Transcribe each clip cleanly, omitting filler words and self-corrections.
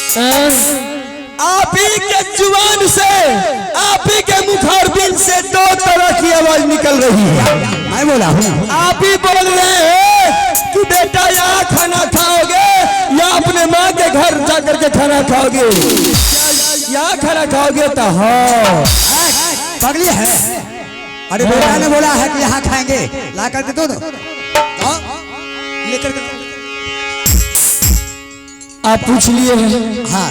आप ही के जुबान से, आप ही के मुखारबिन से दो तरह की आवाज निकल रही है। मैं बोला हूँ, आप ही बोल रहे हैं कि बेटा यहाँ खाना खाओगे या अपने माँ के घर जाकर के खाना खाओगे? यहाँ खाना खाओगे तो हाँ पगली है। अरे बेटा ने बोला है कि यहाँ खाएंगे, ला करके दो लेकर के। आप पूछ लिए हैं? हाँ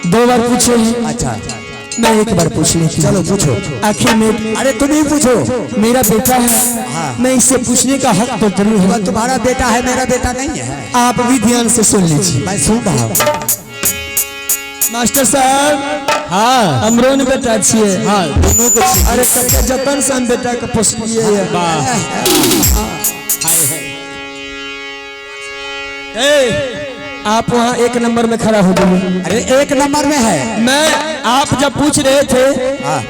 2 बार पूछे हैं। अच्छा मैं एक बार पूछ लेती हूँ। चलो पूछो। आखिर में अरे तुम ही पूछो। मेरा बेटा है। हाँ। मैं इससे पूछने का हक तो जरूर है। तुम्हारा बेटा है, मेरा बेटा नहीं है। आप भी ध्यान से सुन लीजिए। मैं सुन रहा हूँ। मास्टर साहब, हाँ हमरो ने बेटा छिए। हाँ दोनों को अरे सबके जतन से हम बेटा के पोसलिए है। आप वहाँ 1 नंबर में खड़ा हो जाइए। अरे 1 नंबर में है। मैं आप जब पूछ रहे थे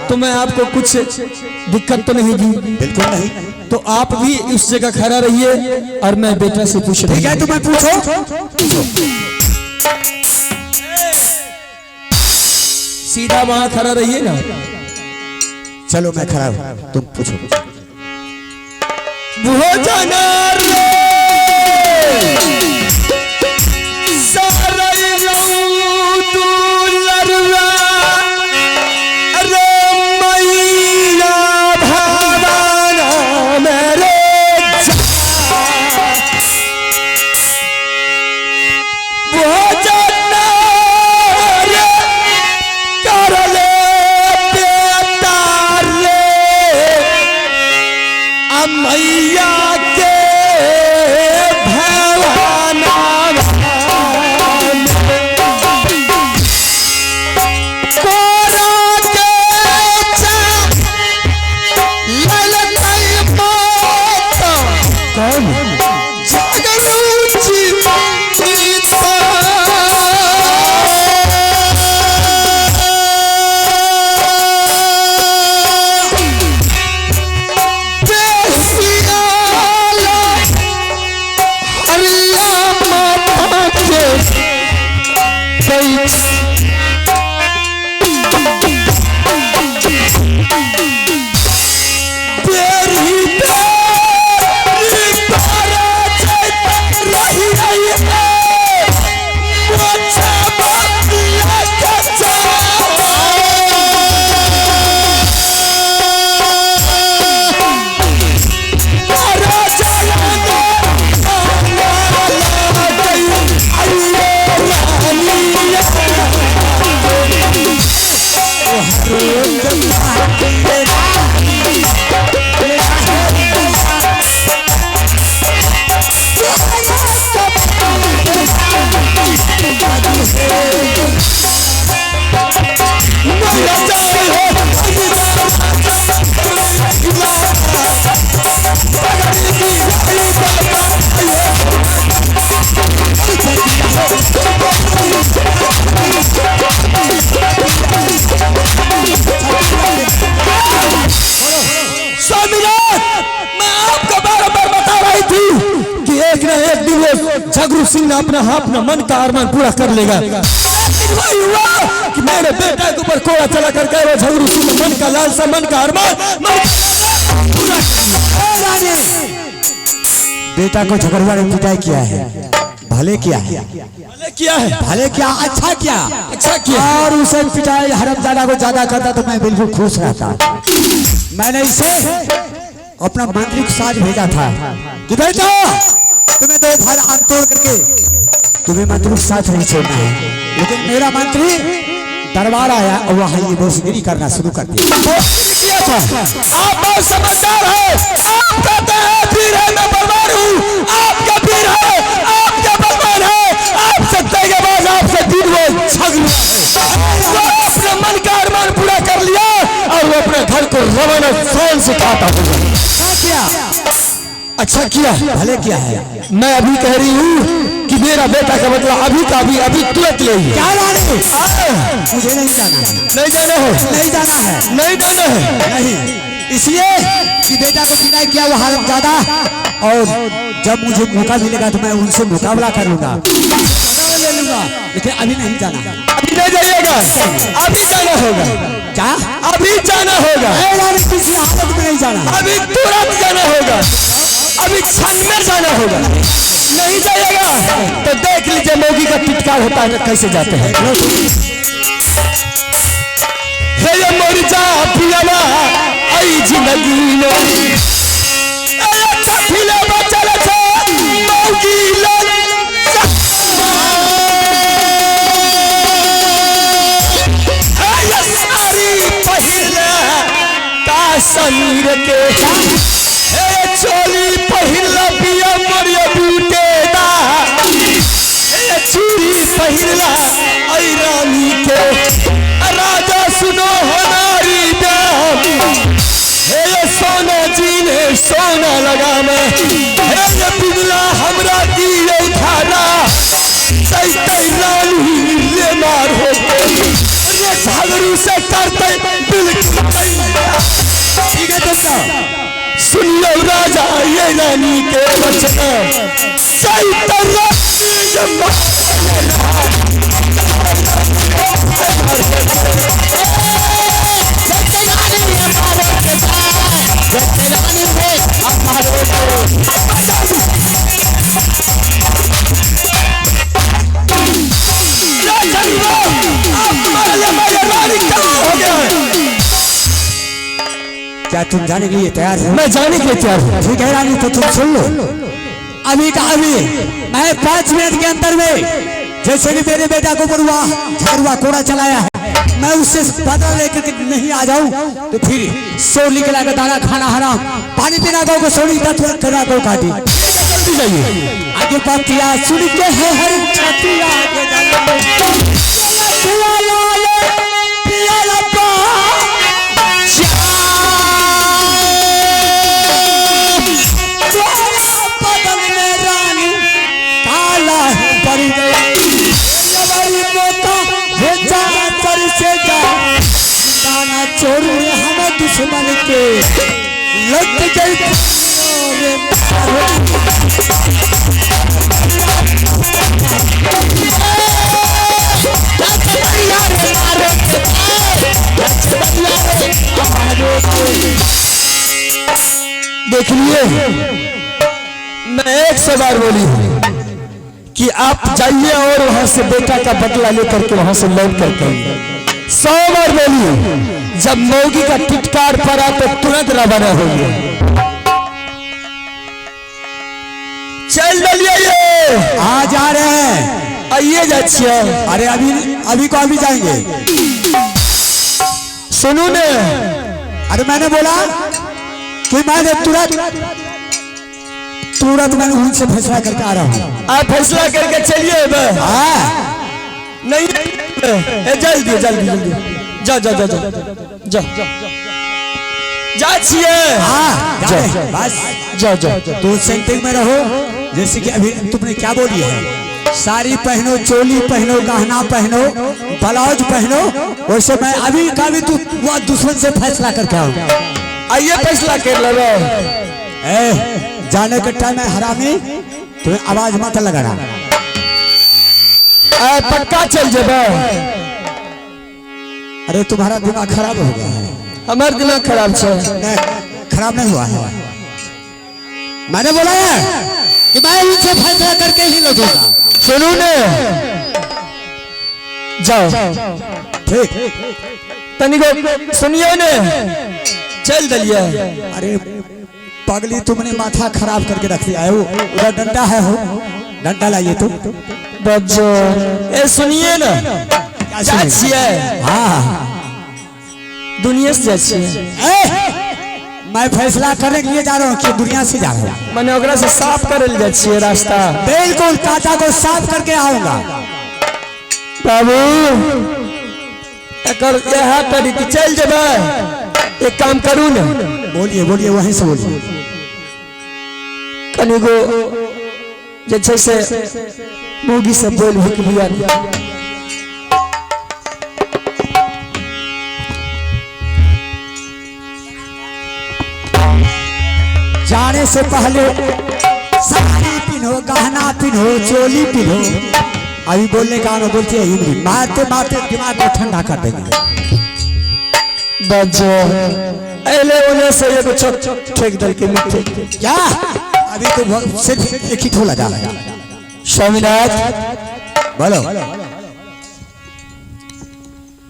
तो मैं आपको कुछ दिक्कत तो नहीं दी? बिल्कुल नहीं। तो आप भी उस जगह खड़ा रहिए और मैं बेटा से पूछ रही ठीक है, तुम्हें पूछो। सीधा वहाँ खड़ा रहिए ना। चलो मैं खड़ा हूँ, तुम पूछो। भोजन झगरू सिंह ने अपना मन का अरमान पूरा कर लेगा। वही हुआ कि मेरे बेटा के ऊपर कोड़ा चला करके वो झगरू सिंह मन का लालसा, मन का अरमान पूरा बेटा को झगड़ुआ ने पिटाई किया है, भले किया है, भले किया है, भले किया, अच्छा किया, अच्छा किया। और उसे पिटाई हरमजादा को ज्यादा करता तो मैं बिल्कुल खुश रहता। मैंने इसे अपना मंत्री को साथ भेजा था कि बेटा तुम्हें 2 भार आम तोड़ करके तुम्हें मंत्री के साथ नहीं छोड़ना है, लेकिन मेरा मंत्री दरबार आया और वहाँ ये बोसगिरी करना शुरू कर दिया। किया था। आप बहुत समझदार है। आप कहते हैं पीर है, मैं बलवान हूँ। आपका पीर है, आपका बलवान है। आप सत्ता के बाद आपसे दिन वो झगड़ू वो अपने मन का अरमान पूरा कर लिया और वो अपने घर को रवाना शान से खाता हुआ। अच्छा किया, भले किया है। मैं अभी कह रही हूँ कि मेरा बेटा का बदला अभी का अभी तुरंत ले। क्या मुझे नहीं जाना है, नहीं जाना है, नहीं जाना है, नहीं जाना है, नहीं, इसलिए कि बेटा को पिटाई किया वो हरमजादा, और जब मुझे मौका मिलेगा तो मैं उनसे मुकाबला करूंगा। में ले लूंगा, लेकिन अभी नहीं जाना। अभी नहीं जाइएगा, अभी जाना होगा। क्या अभी जाना होगा? किसी हालत में नहीं जाना, अभी तुरंत जाना होगा, अभी क्षण में जाना होगा। नहीं जाइएगा तो देख लीजिए मौगी का टिटकार होता है कैसे जाते हैं। हे ये मोरी जा पियावा आई जिंदगी में फिले बचल छे मौगी लग ये सारी पहिला काश्मीर के हे चोली पहिला पिया मोरिया बूटेदा हे चूड़ी पहिला आई रानी के राजा सुनो हमारी बात हे सोना जी ने सोना लगा मैं हे ये बिगला हमरा की उठाना सही रानी ले मार हो ये झागरू से करते बिल्कुल ठीक है दोस्तों सुनियो राजा ये रानी के वचन सही तरह क्या तुम जाने के लिए तैयार हो? मैं जाने के लिए तैयार हूँ। ठीक है रानी, तो तुम सुन लो। अभी का अभी मैं 5 मिनट के अंदर में जैसे कि मेरे बेटा को बरुआ झगड़ुआ कोड़ा चलाया है, मैं उससे बदला लेकर के नहीं आ जाऊं तो फिर सोली के लाकर दाना खाना हराम, पानी पीना गौ को सोनी तत्व करना गौ काटी। जल्दी जाइए आगे पातिया सुन के है हर छतिया आगे जाना चोर हम दुश्मन के लग गई देख लिए मैं 100 बार बोली हूँ कि आप जाइए और वहां से बेटा का बदला लेकर के वहां से लौट करके 100 बार बोली। जब मौगी का टिटकार पड़ा तो तुरंत रवाना हो गया। चल दलिए ये आ जा रहे हैं, आइए जाइए। अरे अभी को अभी जाएंगे। सुनू ने, अरे मैंने बोला कि मैंने तुरंत मैंने उनसे फैसला करके आ रहा हूँ। आप फैसला करके चलिए। नहीं जल्दी जल्दी जल्दी जाओ जाओ जाओ जाओ जाओ बस जाओ जाओ तो सेंटिंग में रहो। जैसे कि अभी तुमने क्या बोली है, साड़ी पहनो, चोली पहनो, गहना पहनो, ब्लाउज पहनो, वैसे मैं अभी का भी तू वो दुश्मन से फैसला करके आऊँ। आइए फैसला कर लो। जाने के टाइम में हरामी तुम्हें आवाज मत लगाना, पक्का चल जाबा। अरे तुम्हारा दिमाग खराब हो गया है। हमारा दिमाग खराब है। खराब नहीं हुआ है, मैंने बोला है कि मैं इनसे फैसला करके ही लौटूंगा। सुनू ने, जाओ ठीक तनिको सुनिए ने, चल दलिया। अरे पगली तुमने माथा खराब करके रख दिया है। वो उधर डंडा है, हो डंडा लाइए तुम। ए सुनिए ना, जाचिए। हाँ दुनिया से जाचिए। मैं फैसला करने के लिए जा रहा हूँ कि दुनिया से जा रहा हूँ। मैंने ओकरा से साफ कर ले जाचिए रास्ता। बिल्कुल कांटा को साफ करके आऊंगा। बाबू एकर यह तरीके चल जाबा। एक काम करू ना, बोलिए बोलिए, वहीं से बोलिए। कनिगो जैसे से मूगी से बोल हो कि भैया जाने से पहले साड़ी पिन्हो, गहना पिन्हो, चोली पिन्हो, अभी बोलने का आना बोलती है हिंदी, मारते मारते दिमाग को ठंडा कर देंगे। बच्चो एले उन्हें से ये कुछ ठेक दल के मिट्टी क्या अभी तो सिर्फ एक ही ठोला जा रहा है। स्वामीनाथ बोलो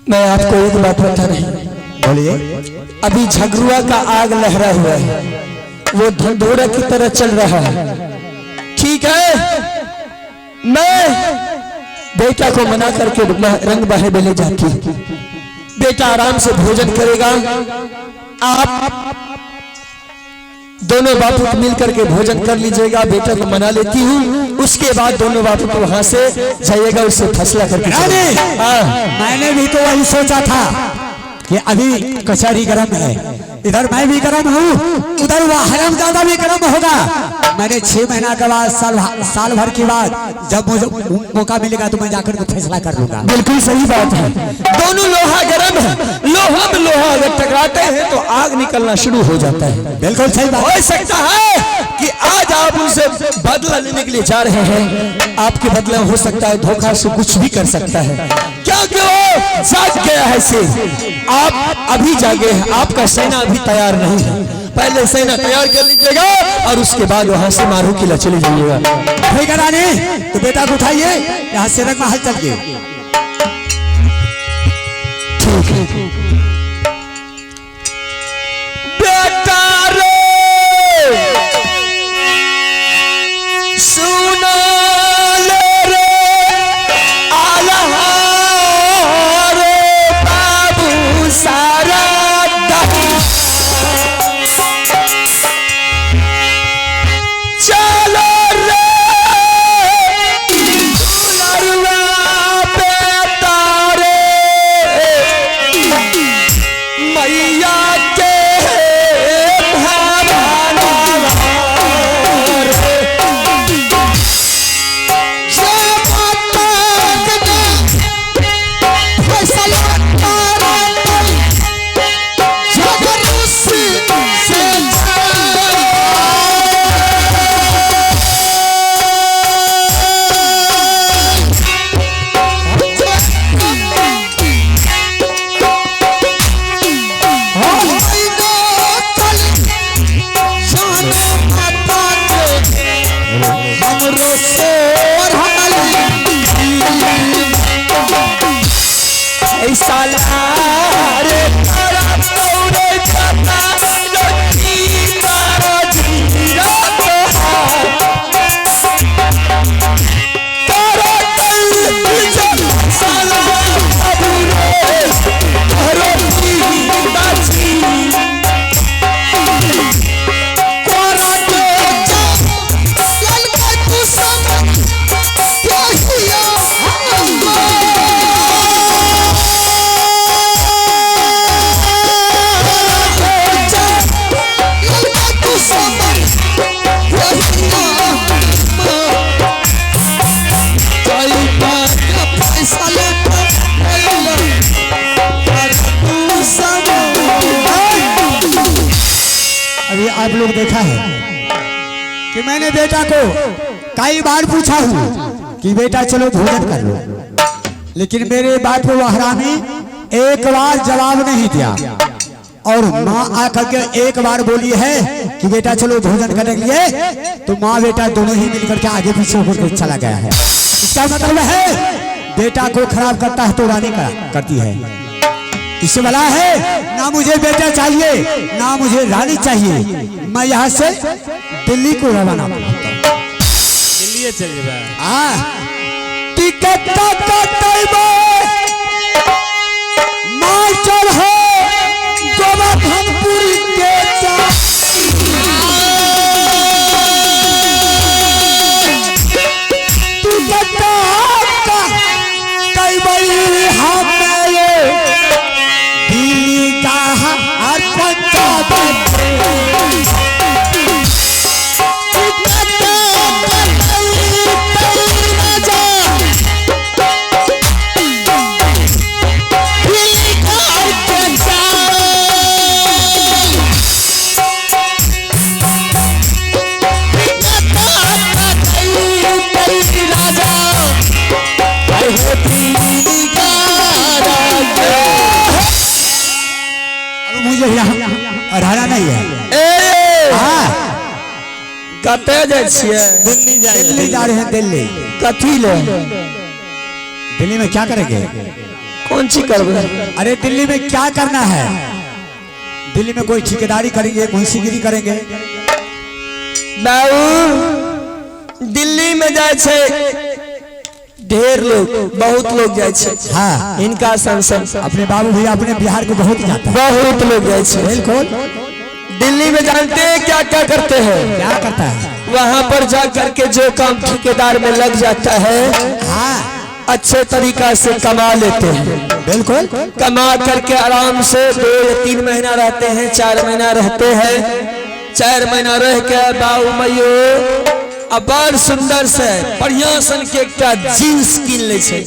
मैं आपको एक बात बता रही हूँ। बोलिए। अभी झगरुआ का आग लहरा हुआ है, वो धंधोरा की तरह चल रहा है। ठीक है, मैं बेटा को मना करके रंग बहे ले जाती हूँ। बेटा आराम से भोजन करेगा, आप दोनों बापू मिल करके भोजन कर लीजिएगा। बेटा को मना लेती हूँ, उसके बाद दोनों बापू को वहां से जाइएगा, उससे फैसला करके। मैंने भी तो वही सोचा था कि अभी कचहरी गर्म है, इधर मैं भी गर्म हूँ, उधर वह हरामजादा भी गर्म होगा। मैंने 6 महीना के बाद साल भर के बाद जब मुझे मौका मिलेगा तो मैं जाकर के फैसला कर लूंगा। बिल्कुल सही बात है, दोनों लोहा गर्म है, लोहा में लोहा अगर टकराते हैं तो आग निकलना शुरू हो जाता है। बिल्कुल सही बात। हो सकता है कि आज आप उनसे बदला लेने के लिए जा रहे हैं, आपके बदला हो सकता है धोखा से कुछ भी कर सकता है, क्योंकि वो जाग गया है से। आप अभी जागे हैं, आपका सेना अभी तैयार नहीं है। पहले सेना तैयार कर लीजिएगा और उसके बाद वहां से मारू किला चले जाइएगा। ठीक है रानी, तो बेटा को उठाइए, यहाँ से रंग महल चलिए। ठीक है बेटा रे सुना ले रे आल्हा रे बाबू सारा चलो रे दुलरुआ बेटा रे मैया के भावना रे अभी आप लोग देखा है कि मैंने बेटा को कई बार पूछा हूँ कि बेटा चलो भोजन कर लो, लेकिन मेरे बात को वह हरामी एक बार जवाब नहीं दिया। और माँ आकर के एक बार बोली है कि बेटा चलो भोजन करने के लिए, तो माँ बेटा दोनों ही मिलकर के आगे पीछे होकर चला गया है। इसका मतलब है बेटा को खराब करता है तो रानी करती है। इससे भला है ना मुझे बेटा चाहिए ना मुझे रानी चाहिए, मैं यहाँ से दिल्ली को रवाना करता हूँ। दिल्ली चलिए टिकट मास्टर है गोवर्धनपुरी के अढ़ाना नहीं है। ए हाँ कते जाय छियै? दिल्ली जा रहे हैं दिल्ली। कथी ले? दिल्ली में क्या करेंगे? कौन सी करबे? अरे दिल्ली में क्या करना है? दिल्ली में कोई ठेकेदारी करेंगे, मुंशीगिरी करेंगे। बाबू दिल्ली में जाय छे ढेर लोग, बहुत लोग जाय छे। हाँ इनका संसद अपने बाबू भैया अपने बिहार को बहुत जाता है। बहुत लोग जाय छे। बिल्कुल। दिल्ली में जानते हैं क्या क्या करते हैं? क्या करता है? वहाँ पर जा करके जो काम ठेकेदार में लग जाता है, हाँ अच्छे तरीका से कमा लेते हैं। बिल्कुल। कमा करके आराम से 2 या 3 महीना रहते हैं, 4 महीना रहते हैं। 4 महीना रह के बाबू मैयो अब बड़ सुंदर से बढ़िया सन के एकटा जींस किन ले छे,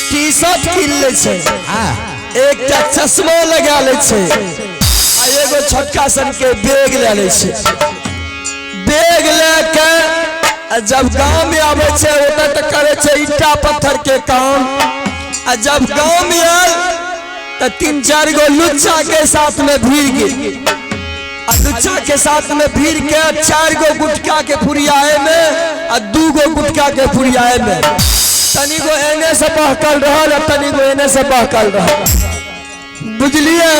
टी शर्ट किन ले छे, हाँ एकटा चश्मा लगा ले छे, आ एगो छोटका सन के बैग ले ले छे। बैग लेके जब गांव में आवे छे ओता त करे छे ईटा पत्थर के काम। आ जब गांव में आल त 3-4 गो लुच्चा के साथ में भीड़ गए। लुच्चा के साथ में भीड़ के 4 गो गुटका के फुरियाए में आ 2 गो गुटका के फुरियाए में तनी गो एने से बहकल रहल आ तनी गो एने से बहकल रहल। बुझलिए?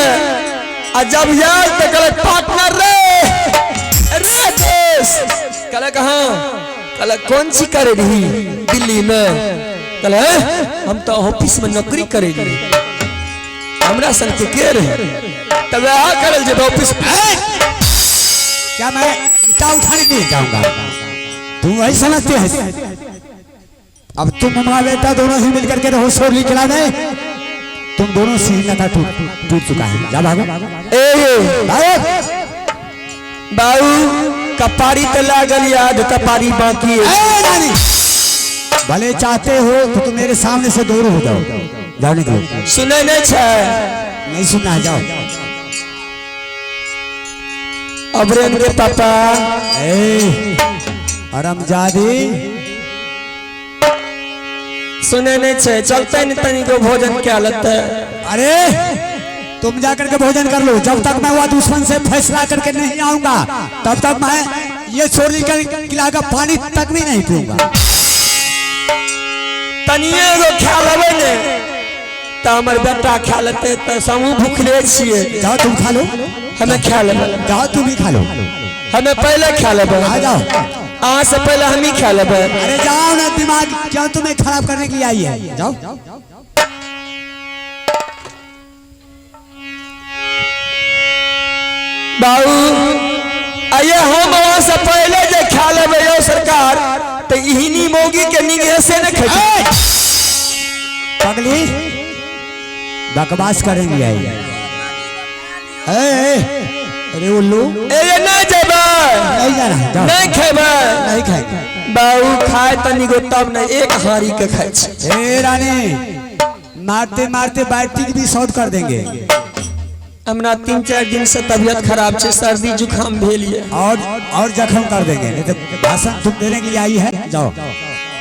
आ जब यार त कहले पार्टनर रे दोस्त, कहले कहां? कहले कौन सी करे रही दिल्ली में? कहले हम तो ऑफिस में नौकरी करेगी, हमरा संग के रहे तब आ करल जे ऑफिस में। क्या मैं ईटा उठाने नहीं जाऊंगा? तुम वही समझते हैं? अब तुम मामा बेटा दोनों ही मिलकर के रहो शोर निकला दे। तुम दोनों से नाता टूट चुका है। जा भागो। बाबू कपारी तो लागल याद, कपारी बाकी है। भले चाहते हो तो तुम मेरे सामने से दूर हो जाओ। जाओ निकलो। सुने नहीं छे? नहीं सुनना है, जाओ। अबरेन के पापा हरामजादी सुने नहीं छे? चलते नहीं तनी को भोजन क्या लगता है? अरे तुम जाकर के भोजन कर लो। जब तक मैं वह दुश्मन से फैसला करके नहीं आऊंगा तब तक मैं ये छोरी किला का पानी तक भी नहीं पीऊंगा। तनिए को ख्याल आवे ने तो हमर बेटा खा लेते तो समूह भूखले छिए। जाओ तुम खा लो। हमें खा लेबे। जाओ तुम ही खा लो। हमें पहले खा लेबे। आ जाओ। आज से पहले हम ही खा लेबे। अरे जाओ ना, दिमाग क्या तुम्हें खराब करने के लिए आई है? जाओ। बाबू आइए हम वहां से पहले जे खा लेबे यो सरकार तो इहनी मोगी के निगे से न खटी। पगली बकवास करेंगी आई। अरे उल्लू ए नहीं जेबे, नहीं जाना, नहीं खेबे, नहीं खाएगा। बाबू खाए तनी गो तब न एक हारी के खाए छे। ए रानी मारते मारते बैटरी भी शॉर्ट कर देंगे। हमरा 3-4 दिन से तबीयत खराब छे, सर्दी जुकाम भेलिए और जख्म कर देंगे। नहीं तो भाषण तुम देने के लिए आई है। जाओ।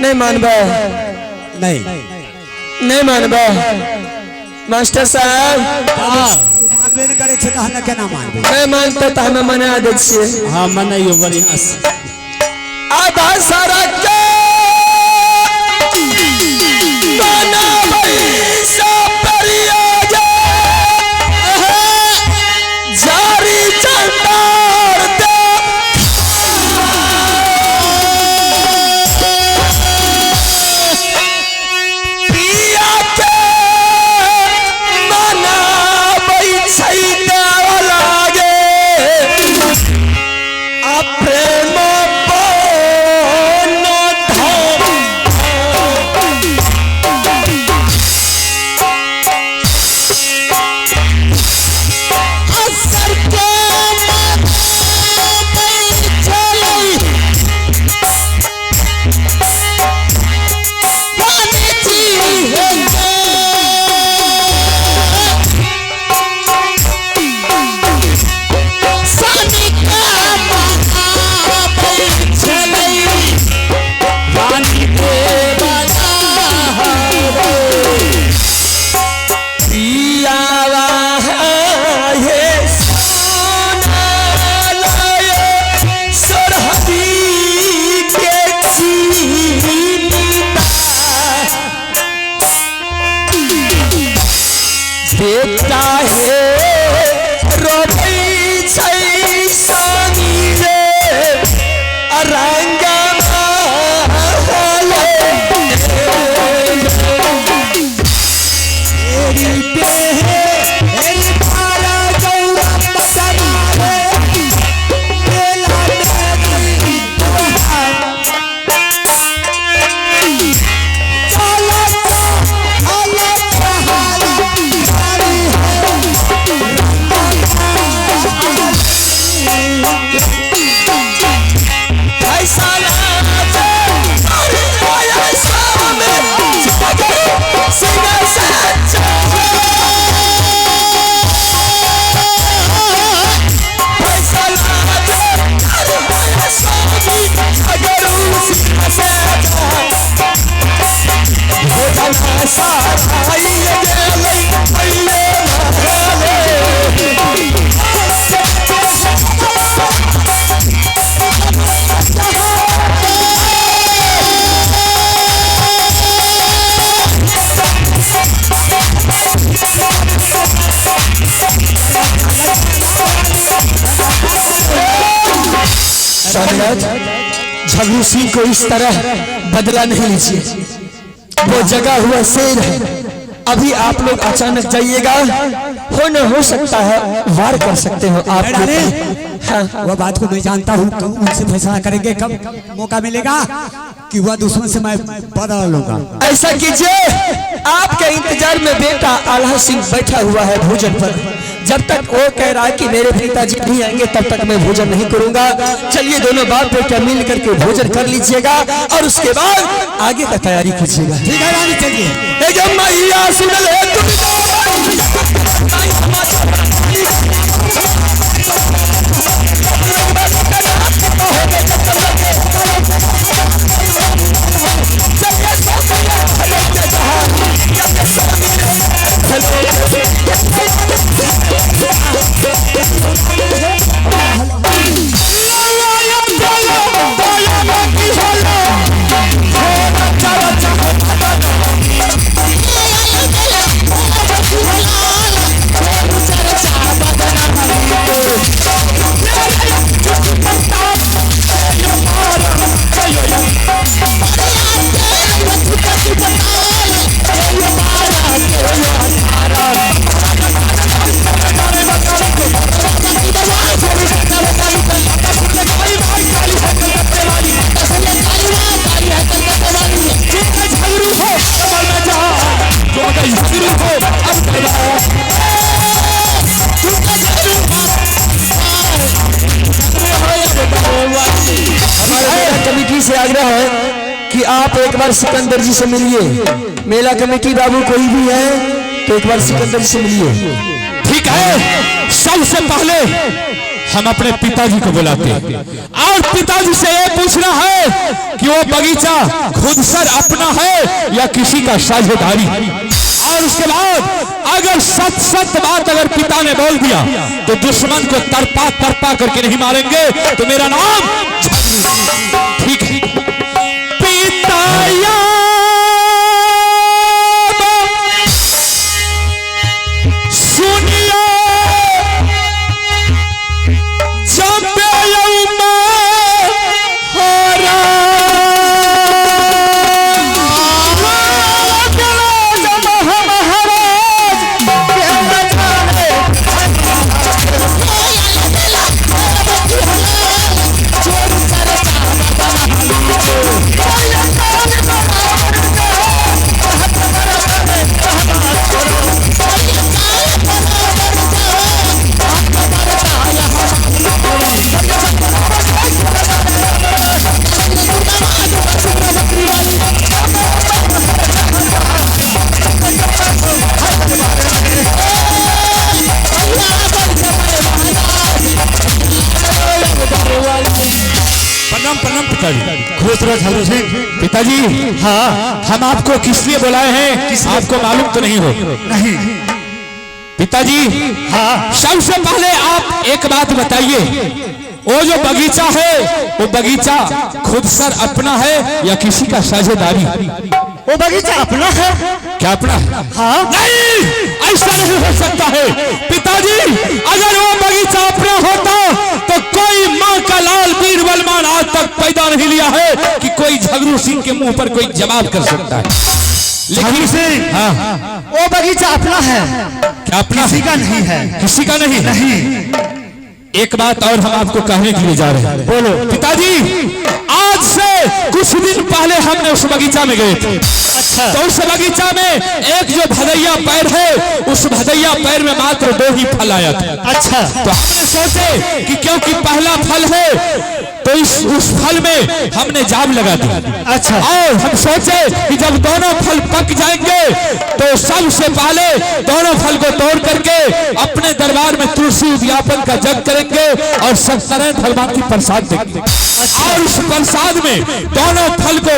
नहीं मानबे? नहीं मानबे मास्टर साहब? मानबे न करे छे त हम केना मानबे? नहीं मानते तो हमें मना दे छिए। हाँ मनाइयो बढ़िया से। आधा सारा के बना पैसा परिया जारी चंदार दे पिया के मना पैसा लागे आ प्रेम बेटा हे रोबै छै सानी रे अरंगा झगड़ू सिंह को इस तरह बदला नहीं लीजिए, वो जगा हुआ शेर है। अभी आप लोग अचानक जाइएगा, हो सकता है वार कर सकते हो आप। हाँ। वह बात को मैं जानता हूँ, उनसे फैसला करेंगे कब मौका मिलेगा कि वह दुश्मन से मैं बदला लूंगा। ऐसा कीजिए, आपके इंतजार में बेटा आल्हा सिंह बैठा हुआ है भोजन पर। जब तक वो कह रहा है कि मेरे पिताजी नहीं आएंगे तब तक मैं भोजन नहीं करूंगा। चलिए दोनों बाप बेटा मिल करके भोजन कर लीजिएगा और उसके बाद आगे का तैयारी कीजिएगा। ठीक है रानी, चलिए। कमेटी से आग्रह है कि आप एक बार सिकंदर जी से मिलिए। मेला कमेटी बाबू कोई भी है तो एक बार सिकंदर जी से मिलिए। ठीक है, सबसे पहले हम अपने पिताजी को बुलाते हैं और पिताजी से ये पूछना है कि वो बगीचा खुद सर अपना है या किसी का साझेदारी। और उसके बाद अगर सच बात अगर पिता ने बोल दिया तो दुश्मन को तरपा करके नहीं मारेंगे, तो मेरा नाम ठीक है। पिताया सुनिया खुश रहो झगड़ू सिंह। पिताजी, हाँ, हम आपको किस लिए बुलाए हैं आपको मालूम तो नहीं हो? नहीं पिताजी, हाँ, सबसे पहले आप एक बात बताइए, वो जो बगीचा है वो बगीचा खुद सर अपना है या किसी का साझेदारी? वो बगीचा अपना है। क्या अपना? हाँ। नहीं, ऐसा नहीं हो सकता है पिताजी। अगर वो बगीचा अपना होता तो कोई माँ का लाल वीर बलवान आज तक पैदा नहीं लिया है कि कोई झगड़ू सिंह के मुंह पर कोई जवाब कर सकता है। लेकिन लेकिन हाँ, वो बगीचा अपना है, क्या अपना किसी का नहीं है, किसी का नहीं नहीं। एक बात और हम आपको कहने के लिए जा रहे हैं। बोलो पिताजी, आज से कुछ दिन पहले हमने उस बगीचा में गए थे। अच्छा। तो उस बगीचा में एक जो भदैया पैर है, उस भदैया पैर में मात्र 2 ही फल आया था। अच्छा। तो हमने सोचे कि क्योंकि पहला फल है तो उस फल में हमने जाम लगा दी। अच्छा। और हम सोचे कि जब दोनों फल पक जाएंगे तो सबसे पहले दोनों फल को तोड़ करके अपने दरबार में तुलसी उद्यापन का जग करेंगे और सत्यनारायण भगवान की प्रसाद देंगे। और उस प्रसाद में दोनों फल को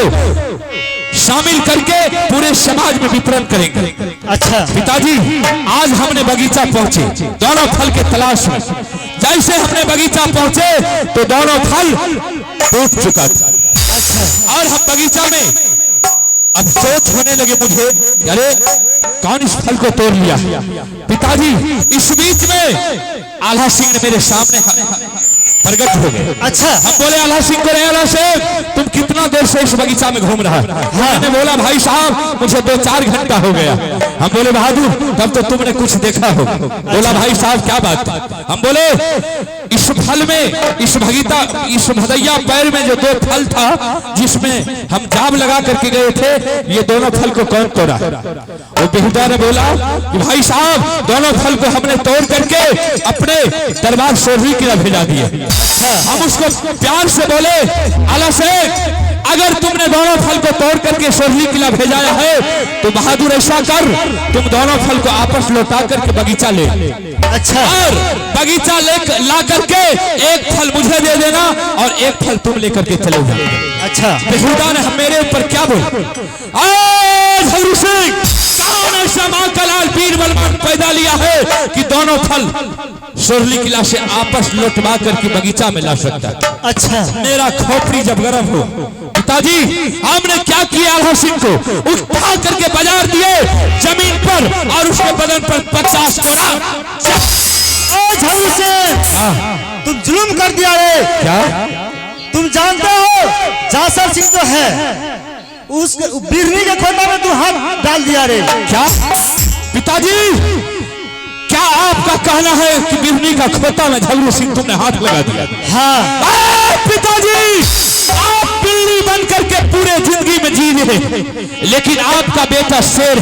शामिल करके पूरे समाज में वितरण करेंगे। अच्छा। पिताजी, आज हमने बगीचा पहुंचे दोनों फल के तलाश में। जैसे हमने बगीचा पहुंचे तो दोनों फल टूट चुका था। और हम बगीचा में अब सोच होने लगे मुझे, अरे कौन इस फल को तोड़ लिया। पिताजी, इस बीच में आल्हा सिंह ने मेरे सामने प्रकट हो गए। अच्छा। हम बोले आल्हा सिंह को, आल्हा सिंह तुम कितना देर से इस बगीचा में घूम रहा है। मैंने बोला भाई साहब मुझे 2-4 घंटा हो गया। हम बोले बहादुर तब तो तुमने कुछ देखा हो। बोला भाई साहब क्या बात है। हम बोले इस फल में, इस भदैया पैर में जो 2 फल था जिसमें हम जाम लगा करके गए थे, ये दोनों फल को कौन तोड़ा। वो बेहुदा ने बोला कि भाई साहब दोनों फल को हमने तोड़ करके अपने दरबार सोढ़ी की तरफ भेजा दिए। हम उसको प्यार से बोले, आला शेख अगर तुमने दोनों फल को तोड़ करके सोढ़ी किला भेजाया है तो बहादुर ऐसा कर, तुम दोनों फल को आपस लौटा करके बगीचा ले। अच्छा। और बगीचा ला करके एक फल मुझे दे देना और एक फल तुम लेकर के चले जाओ। अच्छा। बेहुदा ने मेरे ऊपर क्या बोला, झगड़ू सिंह कौन ऐसा मां का लाल वीर बलवान पैदा लिया है कि दोनों फल सोरली किला से आपस लौटवा करके बगीचा में ला सकता है। अच्छा। मेरा खोपड़ी जब गर्म हो, पिताजी हमने क्या किया, आल्हा सिंह को उठा करके बाजार दिए जमीन पर और उसके बदन पर 50 कोड़ा। झगड़ू सिंह तुम जुल्म कर दिया रे। क्या तुम जानते हो जासर सिंह जो है उस बिरनी के खोता में तू हाथ डाल दिया रे। क्या पिताजी, क्या आपका कहना है कि बिरनी का खोता में झगड़ू सिंह तुमने हाथ लगा दिया। हाँ। पिताजी, आप बिल्ली बन करके पूरे जिंदगी में जी रहे, लेकिन आपका बेटा शेर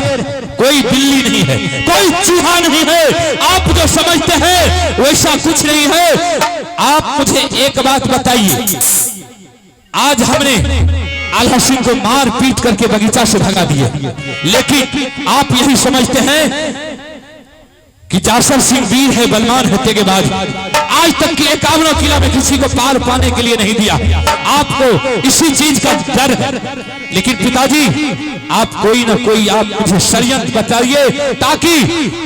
कोई बिल्ली नहीं है, कोई चूहा नहीं है। आप जो समझते हैं वैसा कुछ नहीं है। आप मुझे एक बात बताइए, आज हमने आल्हा सिंह को मार पीट करके बगीचा से भगा दिए, लेकिन आप यही समझते हैं कि जासर सिंह वीर है, बलवान होते के बाद आज तक की 51 किला में किसी को पार पाने के लिए नहीं दिया। आपको इसी चीज का डर है। लेकिन पिताजी, आप कोई ना कोई आप मुझे षड्यंत्र बताइए ताकि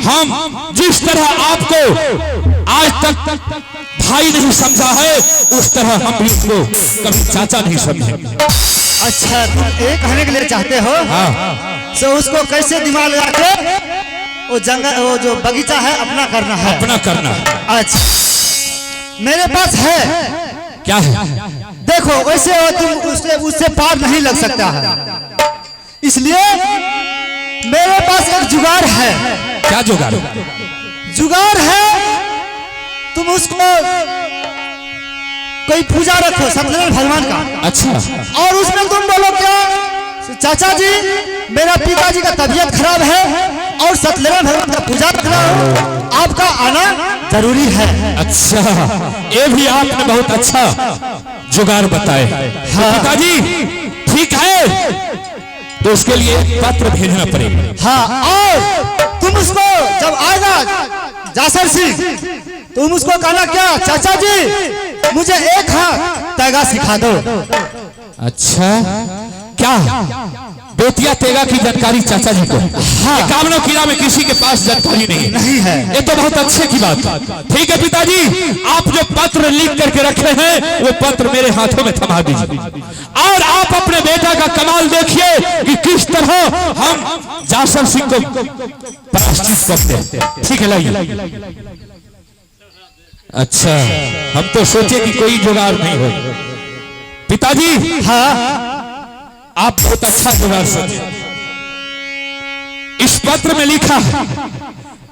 हम जिस तरह आपको आज तक भाई नहीं समझा है उस तरह हम भी इसको कभी चाचा नहीं समझे। अच्छा, तुम एक कहने के लिए चाहते हो। हाँ। तो उसको कैसे दिमाग लगा के वो जंगल, वो जो बगीचा है अपना करना है। अपना करना। अच्छा, मेरे पास है। क्या है? देखो वैसे हो तुम उससे पार नहीं लग सकता है, इसलिए मेरे पास एक जुगाड़ है। क्या जुगाड़? जुगाड़ है, तुम उसको कोई पूजा रखो सत्यनारायण भगवान का। अच्छा। और उसमें तुम बोलो क्या, चाचा जी मेरा पिताजी का तबीयत खराब है और सत्यनारायण भगवान का पूजा रखना हो, आपका आना जरूरी है। अच्छा, ये भी आपने बहुत अच्छा जुगाड़ बताए। हाँ। पिताजी ठीक है, तो उसके लिए पत्र भेजना पड़ेगा। हाँ, और तुम उसको जब आएगा जासर सिंह, तुम उसको कहना क्या, चाचा जी मुझे एक हाथ तैगा सिखा दो। अच्छा, क्या बेतिया तेगा की जानकारी चाचा जी को, हाँ। कामनो किला में किसी के पास जानकारी नहीं है। ये तो बहुत अच्छे की बात। ठीक है पिताजी, आप जो पत्र लिख करके रखे हैं वो पत्र मेरे हाथों में थमा दीजिए और आप अपने बेटा का कमाल देखिए कि किस तरह हम जासर सिंह को पराजित करते हैं। ठीक है, लाइए। अच्छा, हम तो सोचे कि कोई जुगाड़ नहीं हो। पिताजी, हाँ, आप बहुत अच्छा जुगाड़ सोचे। इस पत्र में लिखा है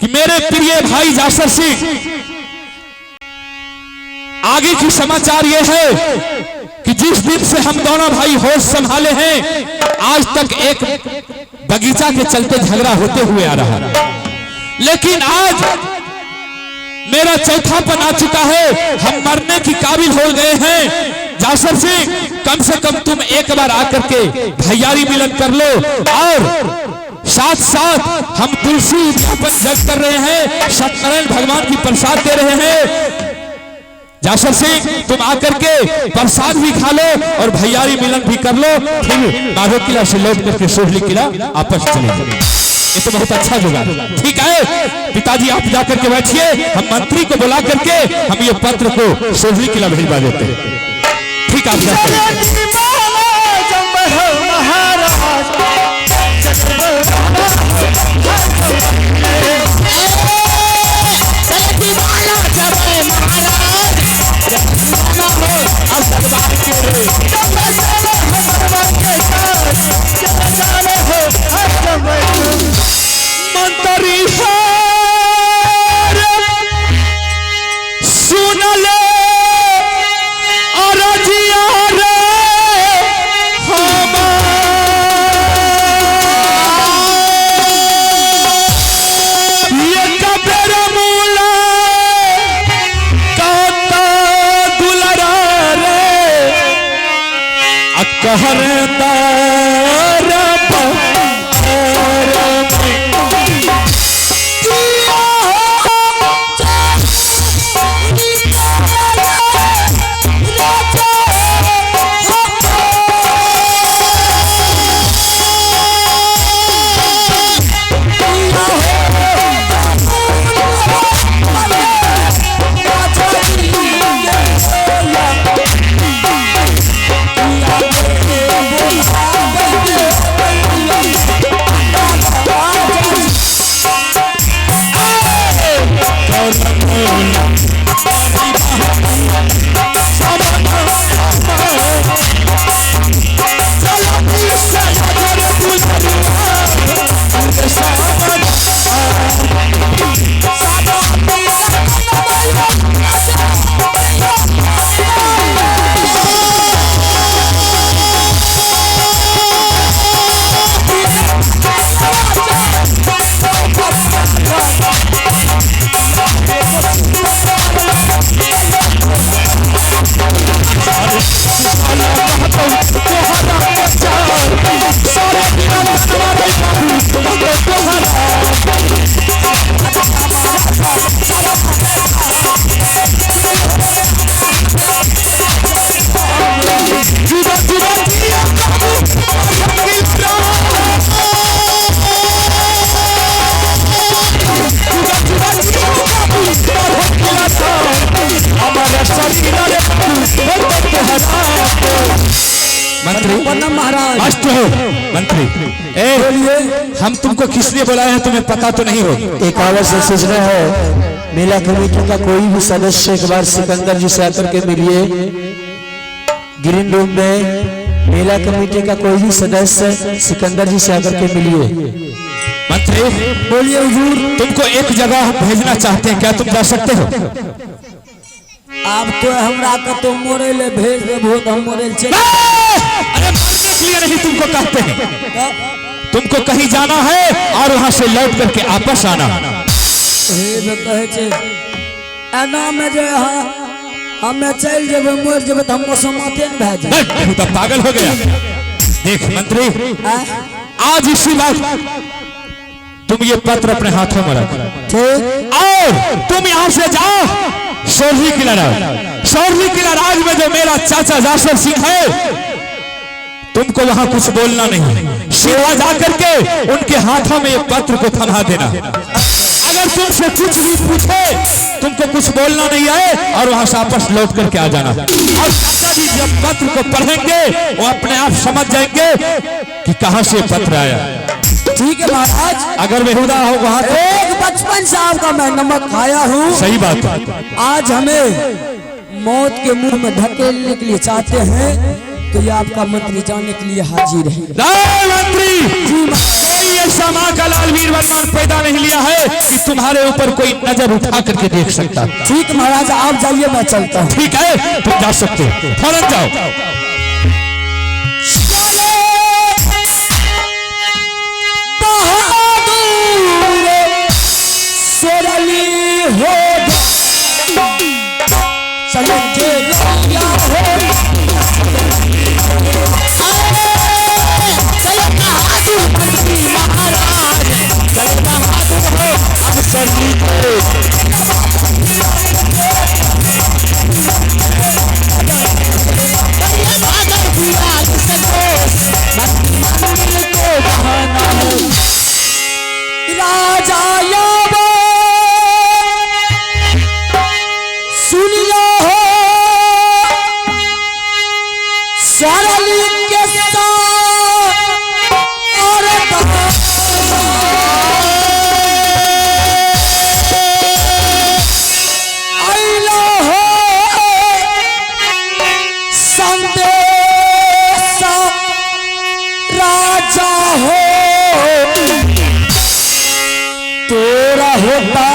कि मेरे प्रिय भाई जासर सिंह, आगे की समाचार यह है कि जिस दिन से हम दोनों भाई होश संभाले हैं, आज तक एक बगीचा के चलते झगड़ा होते हुए आ रहा है, लेकिन आज मेरा चौथापन आ चुका है। हम मरने की काबिल हो गए हैं। जासर सिंह, कम से कम तुम एक बार आकर के भैयारी मिलन कर लो और साथ साथ हम तुलसी उद्यापन जग कर रहे हैं, सत्यनारायण भगवान की प्रसाद दे रहे हैं। जासर सिंह, तुम आकर के प्रसाद भी खा लो और भैयारी मिलन भी कर लो, फिर माधो किला से लौट करके सोहली किला आपस चले जाओ। ये तो बहुत अच्छा जुगाड़। ठीक है पिताजी, आप जाकर के बैठिए, हम मंत्री को बुला करके हम ये पत्र को सोहली किला भिजवा देते हैं। ठीक है, मंत्री सुन ले अरजिया रे ये कबर मूला काता दुलरा रे अकहर मंत्री, हम तुमको किस लिए बुलाए हैं तुम्हें पता तो नहीं हो? एक आवश्यक सूचना है, मेला कमेटी का कोई भी सदस्य एक बार सिकंदर जी से आकर के मिलिए। ग्रीन रूम में मेला कमेटी का कोई भी सदस्य सिकंदर जी से आकर के मिलिए। मंत्री बोलिए हुजूर। तुमको एक जगह भेजना चाहते हैं, क्या तुम जा सकते हो? आप तो हमरा का तो मोरे ले भेज देबो तो हम मोरे चले। अरे मरने के लिए नहीं तुमको कहते हैं, तुमको कहीं जाना है और वहां से लौट करके वापस आना। एना में जो हमें चल जब मोर जब हम समाते न भेज तू तो पागल हो गया। देख मंत्री, आज इसी बात तुम ये पत्र अपने हाथों में रख, ठीक, और तुम यहाँ से जाओ सोरही किला राज। सोरही किला राज में जो मेरा चाचा जासर सिंह है, तुमको वहां कुछ बोलना नहीं। सीधा जाकर के उनके हाथों में एक पत्र को थमा देना। अगर तुमसे कुछ भी पूछे, तुमको कुछ बोलना नहीं आए और वहां से वापस लौट करके आ जाना। और चाचा जी जब पत्र को पढ़ेंगे वो अपने आप समझ जाएंगे कि कहां से पत्र आया। ठीक है महाराज। अगर बेहुदा हो वहां तो एक बचपन से आपका मैं नमक खाया हूँ। सही बात है। आज हमें मौत के मुंह में धकेलने के लिए चाहते हैं तो ये आपका मंत्री जाने के लिए हाजिर है। मंत्री कोई ऐसा माँ का लाल वीर वर्मान पैदा नहीं लिया है कि तुम्हारे ऊपर कोई नजर उठा करके देख सकता। ठीक महाराज आप जाइए मैं चलता हूँ। ठीक है तुम जा सकते हो, फौरन जाओ। राजा सुनियो हो सरली के साथ और आइलो हो संदेश राजा हो तोरा होता